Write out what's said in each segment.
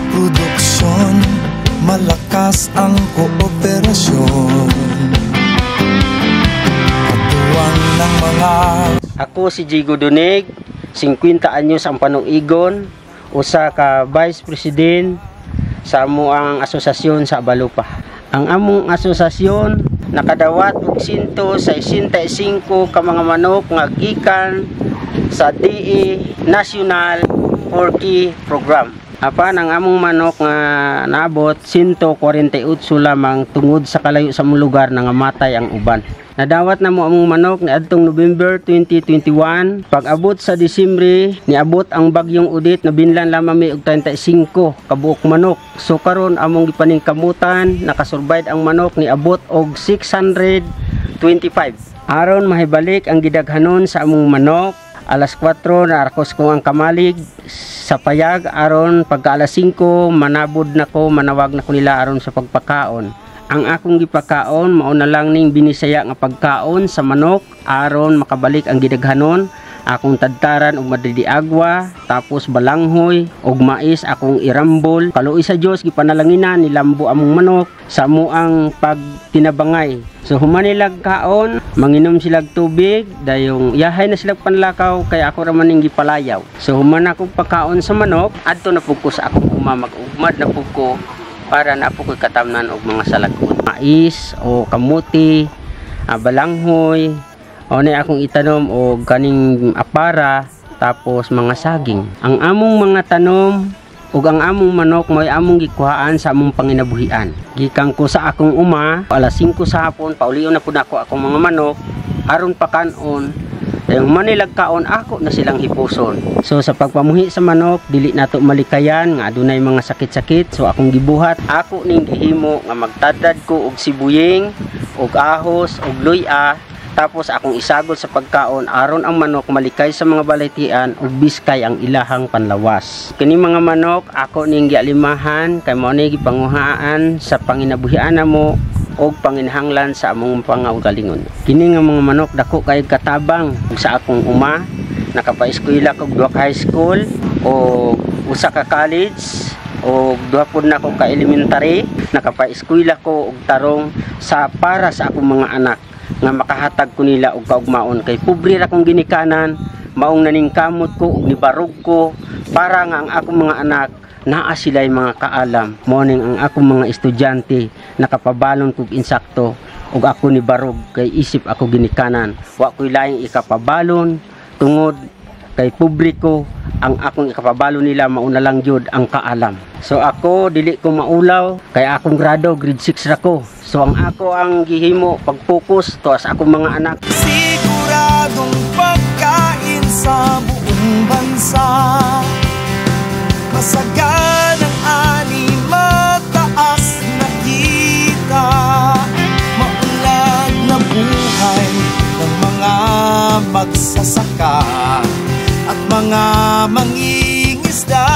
produksyon, malakas ang kooperasyon. Katuwang ng mga... Ako si Jigo Dunig, 50 anyos ang panuigon, usa ka Vice President sa amuang asosasyon sa Balupa. Ang among asosasyon nakadawat og 165 ka mga manok nga gikan sa DE National Porky Program. Apan ang among manok nga naabot 148 lamang tungod sa kalayo sa mong lugar na namatay ang uban. Nadawat na mo among manok ni adtong November 2021. Pag-abot sa Disyembre, niabot ang bagyong Udit na binlan lamang may og 35 kabuok manok. So karon among gipaningkamutan, nakasurvive ang manok ni abot og 625. Aron mahibalik ang gidaghanon sa among manok, alas 4 na arkos ko ang kamalig sa payag aron pagka alas 5 manabod na ko, manawag na ko nila aron sa pagpakaon. Ang akong gipakaon mao na lang ning binisaya nga pagkaon sa manok aron makabalik ang gidaghanon. Akong tadtaran og madidi-agwa, tapos balanghoy og mais akong irambol. Kaluoy sa Dios gipanalanginan nilambo among manok sa amuang pagtinabangay. So human nilag kaon, manginom silag tubig, dayong yahay na silag panlakaw kay ako ra man ning gipalayaw. So human ako pagkaon sa manok, adto na pud ko sa akong umamag-ugmad na pud ko para na po ko'y katamnan og mga salagkot. Mais o kamuti, balanghoy, o na akong itanom o kaning apara, tapos mga saging. Ang among mga tanom ug ang among manok may among gikuhaan sa among panginabuhian. Gikan ko sa akong uma, alas 5 sa hapon, paulion na pud ako akong mga manok, aron pakanon. Yung manilag kaon ako na silang hipuson. So sa pagpamuhi sa manok, dili nato malikayan nga adunay mga sakit-sakit. So akong gibuhat, ako ning gihimo nga magtadad ko og sibuying, og ahos, og luya, tapos akong isagol sa pagkaon aron ang manok malikay sa mga balaytian ug biskay ang ilahang panlawas. Kini mga manok ako ning gialimahan kay mao ni gipanguhaan sa panginabuhian namo og panginahanglan sa among pangaugalingon. Kini nga mga manok dako kay katabang sa akong uma, nakapa-eskwela ko duha ka high school o usa ka college o duha pud na ko ka elementary, nakapa-eskwela ko og tarong sa para sa akong mga anak nga makahatag ko nila og kaugmaon kay pobre ra kong ginikanan, maong naningkamot ko og nibarog ko para nga ang akong mga anak naa sila'y mga kaalam. Morning ang akong mga estudyante nakapabalon kog insakto ug ako ni barog kay isip ako ginikanan. Wa ko'y laing ikapabalon tungod kay publiko ang akong ikapabalon nila mauna lang jud ang kaalam. So ako dili ko maulaw kay akong grado grade 6 ra ko. So ang ako ang gihimo pag-focus to sa akong mga anak. Siguradong pagkain sa buong bansa, masaganang ani, mataas na kita, maunlad na buhay ng mga magsasaka at mga mangingisda.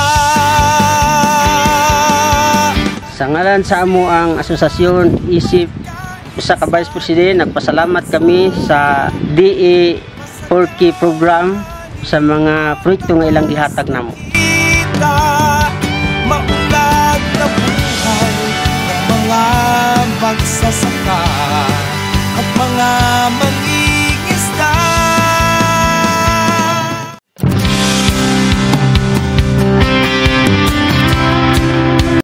Sa ngalan sa amo ang asosasyon isip usa ka Vice President, nagpasalamat kami sa DE Porky Program sa mga proyekto nga ilang gihatag namo. Maunlad na buhay ng mga magsasaka